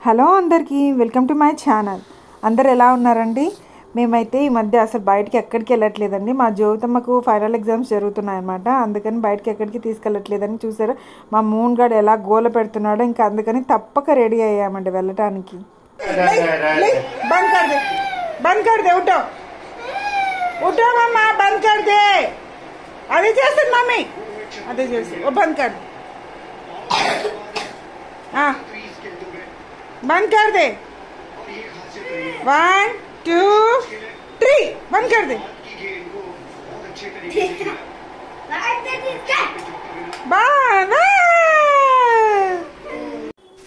Hello అందరికీ welcome to my channel. అందరు ఎలా ఉన్నారండి? మేమైతే ఈ మధ్య అసలు బయటికి ఎక్కడికి వెళ్ళట్లేదండి. మా జ్యోతమ్మకు ఫైనల్ ఎగ్జామ్స్ జరుగుతున్నాయన్నమాట. అందుకని బయటికి ఎక్కడికి తీసుకెళ్ళట్లేదని చూసారు. మా మూన్ గాడు ఎలా గోల పెడుతున్నాడో, ఇంకా అందుకని తప్పక రెడీ అయ్యామండి వెళ్ళటానికి. బంద్ కర్ దే ఉఠో ఉఠో మమ్మా, బంద్ కర్ దే. అదే చేస్తుంది మమ్మీ, అదే చేస్తుంది. ఓ బంద్ కర్, बंद कर दे. 1 2 3 बंद कर दे.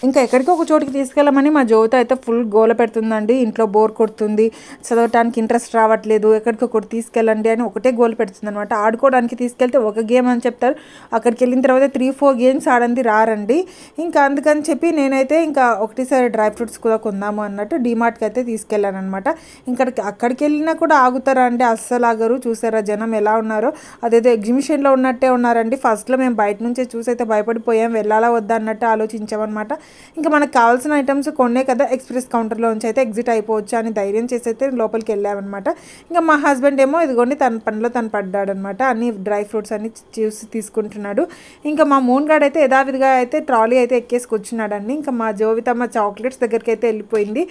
ఇంకా ఎక్కడికి ఒక చోటికి తీసుకెళ్ళమని మా జ్యోతి అయితే ఫుల్ గోల పెడుతుందండి. ఇంట్లో బోర్ కొడుతుంది, చదవటానికి ఇంట్రెస్ట్ రావట్లేదు, ఎక్కడికి ఒకటి తీసుకెళ్ళండి అని ఒకటే గోల పెడుతుంది అనమాట. ఆడుకోవడానికి తీసుకెళ్తే ఒక గేమ్ అని చెప్తారు, అక్కడికి వెళ్ళిన తర్వాత 3-4 గేమ్స్ ఆడంది రారండి. ఇంకా అందుకని చెప్పి నేనైతే ఇంకా ఒకటిసారి డ్రై ఫ్రూట్స్ కూడా కొందాము అన్నట్టు డీమార్ట్కి అయితే తీసుకెళ్ళాను అనమాట. ఇంకా అక్కడికి వెళ్ళినా కూడా ఆగుతారా అండి? అస్సలు ఆగరు. చూసారా జనం ఎలా ఉన్నారో, అదేదో ఎగ్జిబిషన్లో ఉన్నట్టే ఉన్నారండి. ఫస్ట్లో మేము బయట నుంచే చూసి అయితే భయపడిపోయాం, వెళ్ళాలా వద్దా అన్నట్టు ఆలోచించామన్నమాట. ఇంకా మనకు కావాల్సిన ఐటమ్స్ కొన్నే కదా, ఎక్స్ప్రెస్ కౌంటర్లో నుంచి అయితే ఎగ్జిట్ అయిపోవచ్చు అని ధైర్యం చేసి అయితే లోపలికి వెళ్ళామన్నమాట. ఇంకా మా హస్బెండ్ ఏమో ఇదిగోండి తన పనిలో తను పడ్డాడనమాట. అన్ని డ్రై ఫ్రూట్స్ అన్ని చూసి తీసుకుంటున్నాడు. ఇంకా మా మూన్ గాడ్ అయితే యథావిధిగా అయితే ట్రాలీ అయితే ఎక్కేసి కూర్చున్నాడండి. ఇంకా మా జోవితమ్మ చాక్లెట్స్ దగ్గరికి అయితే వెళ్ళిపోయింది.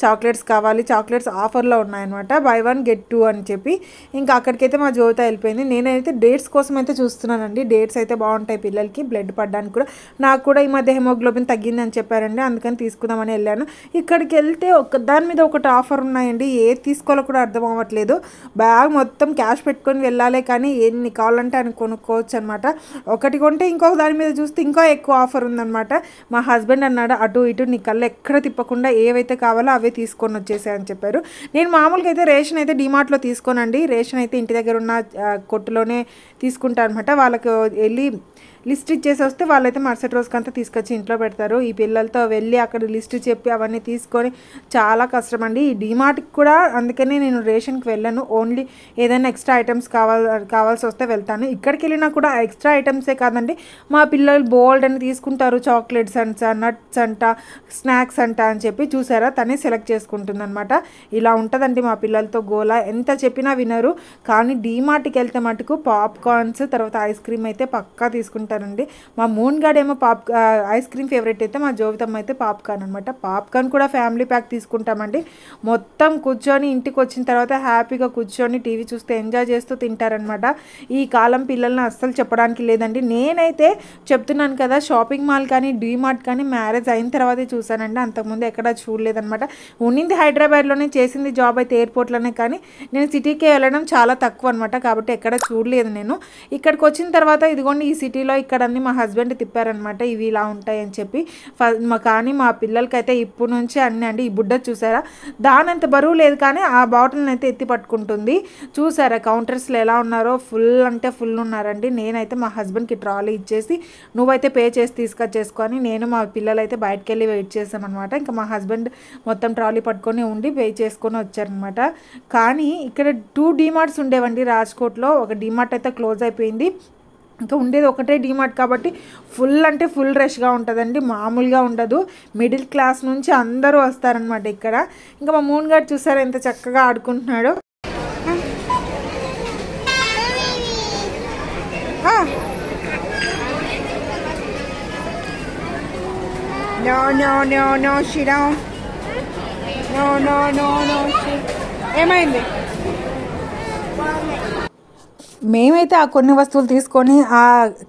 చాక్లెట్స్ కావాలి, చాక్లెట్స్ ఆఫర్లో ఉన్నాయన్నమాట, బై 1 get 2 అని చెప్పి. ఇంకా అక్కడికైతే మా జోవిత వెళ్ళిపోయింది. నేనైతే డేట్స్ కోసం అయితే చూస్తున్నానండి. డేట్స్ అయితే బాగుంటాయి పిల్లలకి, బ్లడ్ పడడానికి కూడా. నాకు కూడా ఈ మధ్య హెమోగ్లోబిన్ తగ్గిందని చెప్పారండి, అందుకని తీసుకుందామని వెళ్ళాను. ఇక్కడికి వెళ్తే దాని మీద ఒకటి ఆఫర్ ఉన్నాయండి. ఏది తీసుకోవాలో కూడా అర్థం అవ్వట్లేదు. బ్యాగ్ మొత్తం క్యాష్ పెట్టుకొని వెళ్ళాలి, కానీ ఎన్ని కావాలంటే అని కొనుక్కోవచ్చు అనమాట. ఒకటి కొంటే ఇంకొక దాని మీద చూస్తే ఇంకా ఎక్కువ ఆఫర్ ఉందన్నమాట. మా హస్బెండ్ అన్నాడు, అటు ఇటు నీ కళ్ళు ఎక్కడ తిప్పకుండా ఏవైతే కావాలో అవే తీసుకొని వచ్చేసాయని చెప్పారు. నేను మామూలుగా అయితే రేషన్ అయితే డీమార్ట్లో తీసుకోనండి. రేషన్ అయితే ఇంటి దగ్గర ఉన్న కొట్టులోనే తీసుకుంటాను అనమాట. వాళ్ళకి వెళ్ళి లిస్ట్ ఇచ్చేసి వస్తే వాళ్ళైతే మరుసటి రోజుకంతా తీసుకొచ్చి ఇంట్లో పెడతారు. ఈ పిల్లలతో వెళ్ళి అక్కడ లిస్ట్ చెప్పి అవన్నీ తీసుకొని చాలా కష్టం అండి. ఈ డీమార్ట్కి కూడా అందుకనే నేను రేషన్కి వెళ్ళాను. ఓన్లీ ఏదైనా ఎక్స్ట్రా ఐటమ్స్ కావాల్సి వస్తే వెళ్తాను. ఇక్కడికి వెళ్ళినా కూడా ఎక్స్ట్రా ఐటమ్సే కాదండి, మా పిల్లలు బోల్డ్ అని తీసుకుంటారు. చాక్లెట్స్ అంట, నట్స్ అంట, స్నాక్స్ అంట అని చెప్పి. చూసారా తనే సెలెక్ట్ చేసుకుంటుంది అనమాట. ఇలా ఉంటుందండి మా పిల్లలతో గోల. ఎంత చెప్పినా వినరు. కానీ డీమార్ట్కి వెళ్తే మటుకు పాప్కార్న్స్, తర్వాత ఐస్ క్రీమ్ అయితే పక్కా తీసుకుంటారండి. మా మూన్ గాడ్ ఏమో ఐస్ క్రీమ్ ఫేవరెట్ అయితే, మా జోవితమ్మ అయితే పాప్కార్న్ అనమాట. పాప్కార్న్ కూడా ఫ్యామిలీ ప్యాక్ తీసుకుంటామండి. మొత్తం కూర్చొని ఇంటికి వచ్చిన తర్వాత హ్యాపీగా కూర్చొని టీవీ చూస్తే ఎంజాయ్ చేస్తూ తింటారనమాట. ఈ కాలం పిల్లల్ని అస్సలు చెప్పడానికి లేదండి. నేనైతే చెప్తున్నాను కదా, షాపింగ్ మాల్ కానీ డీమార్ట్ కానీ మ్యారేజ్ అయిన తర్వాతే చూసానండి. అంతకుముందు ఎక్కడ చూడలేదనమాట. ఉన్నింది హైదరాబాద్లోనే, చేసింది జాబ్ అయితే ఎయిర్పోర్ట్లోనే, కానీ నేను సిటీకి వెళ్ళడం చాలా తక్కువ అనమాట. కాబట్టి ఎక్కడ చూడలేదు నేను. ఇక్కడికి వచ్చిన తర్వాత ఇదిగోండి ఈ సిటీలో ఇక్కడ అన్ని మా హస్బెండ్ తిప్పారనమాట, ఇవి ఇలా ఉంటాయని చెప్పి. కానీ మా పిల్లలకైతే ఇప్పుడు నుంచి అన్నీ అండి. ఈ బుడ్డ చూసారా, దానంత బరువు లేదు కానీ ఆ బాటిల్ని అయితే ఎత్తి పట్టుకుంటుంది. చూసారా కౌంటర్స్లో ఎలా ఉన్నారో, ఫుల్ అంటే ఫుల్ ఉన్నారండి. నేనైతే మా హస్బెండ్కి ట్రాలీ ఇచ్చేసి నువ్వైతే పే చేసి తీసుకొచ్చేసుకొని, నేను మా పిల్లలు అయితే బయటకు వెళ్ళి వెయిట్ చేసామన్నమాట. ఇంకా మా హస్బెండ్ మొత్తం ట్రాలీ పట్టుకొని ఉండి పే చేసుకొని వచ్చారనమాట. కానీ ఇక్కడ 2 డీమార్ట్స్ ఉండేవండి రాజ్కోట్లో. ఒక డీమార్ట్ అయితే క్లోజ్ అయిపోయింది. ఇంకా ఉండేది ఒకటే డీమార్ట్ కాబట్టి ఫుల్ అంటే ఫుల్ రష్గా ఉంటుందండి, మామూలుగా ఉండదు. మిడిల్ క్లాస్ నుంచి అందరూ వస్తారనమాట ఇక్కడ. ఇంకా మా మూన్ గారు చూసారు ఎంత చక్కగా ఆడుకుంటున్నాడో. No, no, no, no, sit down. No, no, no, no, ఏమైంది? మేమైతే ఆ కొన్ని వస్తువులు తీసుకొని ఆ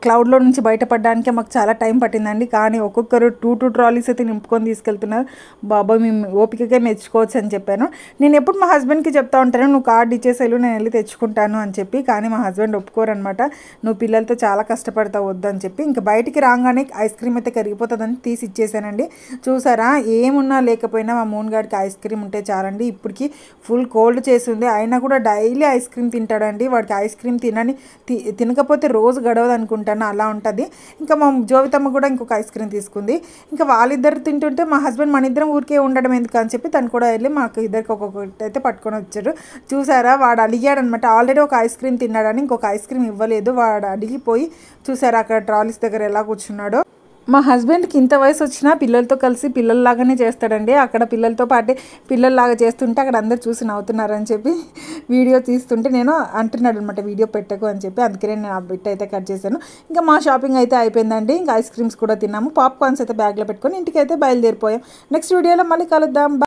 క్లౌడ్లో నుంచి బయటపడడానికి మాకు చాలా టైం పట్టిందండి. కానీ ఒక్కొక్కరు 2 ట్రాలీస్ అయితే నింపుకొని తీసుకెళ్తున్నారు. బాబాయ్ మేము ఓపికగా మెచ్చుకోవచ్చు అని చెప్పాను. నేను ఎప్పుడు మా హస్బెండ్కి చెప్తా ఉంటాను, నువ్వు కార్డు ఇచ్చేసేలు నేను వెళ్ళి తెచ్చుకుంటాను అని చెప్పి. కానీ మా హస్బెండ్ ఒప్పుకోరనమాట, నువ్వు పిల్లలతో చాలా కష్టపడతావు వద్దు అని చెప్పి. ఇంకా బయటికి రాగానే ఐస్ క్రీమ్ అయితే కరిగిపోతుందని తీసి ఇచ్చేసానండి. చూసారా, ఏమున్నా లేకపోయినా మా మూన్ గాడికి ఐస్ క్రీమ్ ఉంటే చాలండి. ఇప్పటికి ఫుల్ కోల్డ్ చేసింది, అయినా కూడా డైలీ ఐస్ క్రీమ్ తింటాడండి. వాడికి ఐస్ క్రీమ్ తినకపోతే రోజు గడవదు అనుకుంటాను, అలా ఉంటుంది. ఇంకా మా జోవితమ్మ కూడా ఇంకొక ఐస్ క్రీమ్ తీసుకుంది. ఇంకా వాళ్ళిద్దరు తింటుంటే మా హస్బెండ్ మన ఇద్దరం ఊరికే ఉండడం ఎందుకు అని చెప్పి తను కూడా వెళ్ళి మాకు ఇద్దరికి ఒక్కొక్కటి అయితే పట్టుకొని వచ్చారు. చూసారా, వాడు అడిగాడనమాట. ఆల్రెడీ ఒక ఐస్ క్రీమ్ తిన్నాడని ఇంకొక ఐస్ క్రీమ్ ఇవ్వలేదు. వాడు అడిగిపోయి చూసారా అక్కడ ట్రాలీస్ దగ్గర ఎలా కూర్చున్నాడో. మా హస్బెండ్కి ఇంత వయసు వచ్చినా పిల్లలతో కలిసి పిల్లల్లాగానే చేస్తాడండి. అక్కడ పిల్లలతో పాటే పిల్లల్లాగా చేస్తుంటే అక్కడ అందరు చూసి నవ్వుతున్నారని చెప్పి వీడియో తీస్తుంటే నేను అంటున్నాడు అనమాట, వీడియో పెట్టకు అని చెప్పి. అందుకనే నేను ఆ బిట్ అయితే కట్ చేశాను. ఇంకా మా షాపింగ్ అయితే అయిపోయిందండి. ఇంకా ఐస్ క్రీమ్స్ కూడా తిన్నాము. పాప్కార్న్స్ అయితే బ్యాగ్లో పెట్టుకొని ఇంటికి అయితే బయలుదేరిపోయాం. నెక్స్ట్ వీడియోలో మళ్ళీ కలుద్దాం.